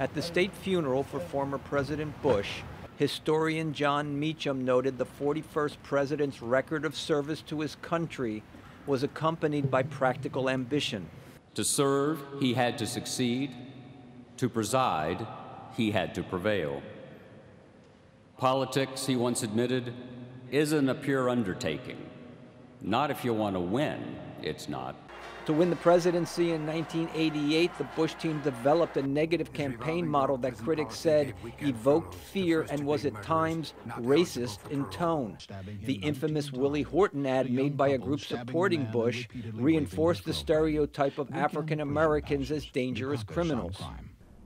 At the state funeral for former President Bush, historian John Meacham noted the 41st president's record of service to his country was accompanied by practical ambition. To serve, he had to succeed. To preside, he had to prevail. Politics, he once admitted, isn't a pure undertaking. Not if you want to win, it's not. To win the presidency in 1988, the Bush team developed a negative campaign model that critics said evoked fear and was at times racist in tone. The infamous Willie Horton ad made by a group supporting Bush reinforced the stereotype of African Americans as dangerous criminals.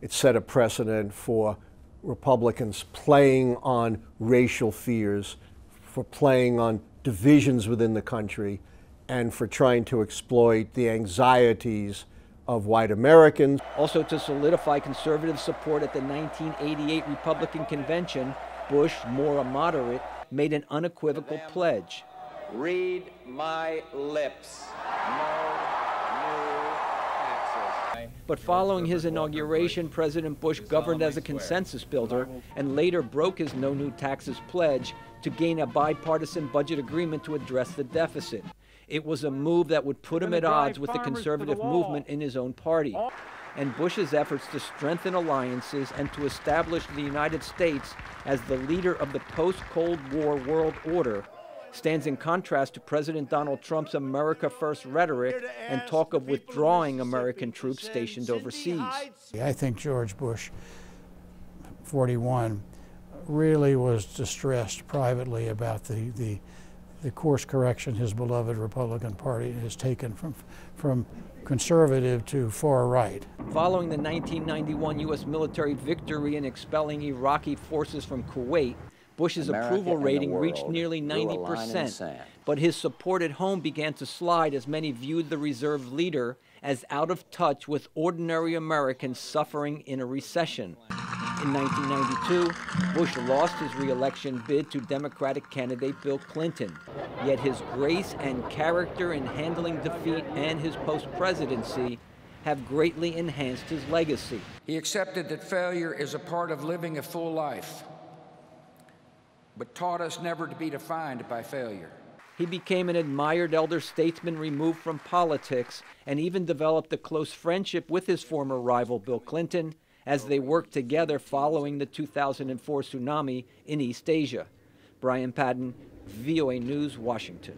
It set a precedent for Republicans playing on racial fears, for playing on divisions within the country, and for trying to exploit the anxieties of white Americans. Also, to solidify conservative support at the 1988 Republican convention, Bush, more a moderate, made an unequivocal pledge. Read my lips. No new taxes. But following his inauguration, President Bush governed as a consensus builder and later broke his no new taxes pledge to gain a bipartisan budget agreement to address the deficit. It was a move that would put him at odds with the conservative movement in his own party. And Bush's efforts to strengthen alliances and to establish the United States as the leader of the post-Cold War world order stands in contrast to President Donald Trump's America First rhetoric and talk of withdrawing American troops stationed overseas. I think George Bush, 41, really was distressed privately about the course correction his beloved Republican Party has taken from conservative to far right. Following the 1991 U.S. military victory in expelling Iraqi forces from Kuwait, Bush's approval rating reached nearly 90%, but his support at home began to slide as many viewed the reserve leader as out of touch with ordinary Americans suffering in a recession. In 1992, Bush lost his re-election bid to Democratic candidate Bill Clinton. Yet his grace and character in handling defeat and his post-presidency have greatly enhanced his legacy. He accepted that failure is a part of living a full life, but taught us never to be defined by failure. He became an admired elder statesman removed from politics and even developed a close friendship with his former rival Bill Clinton as they worked together following the 2004 tsunami in East Asia. Brian Padden, VOA News, Washington.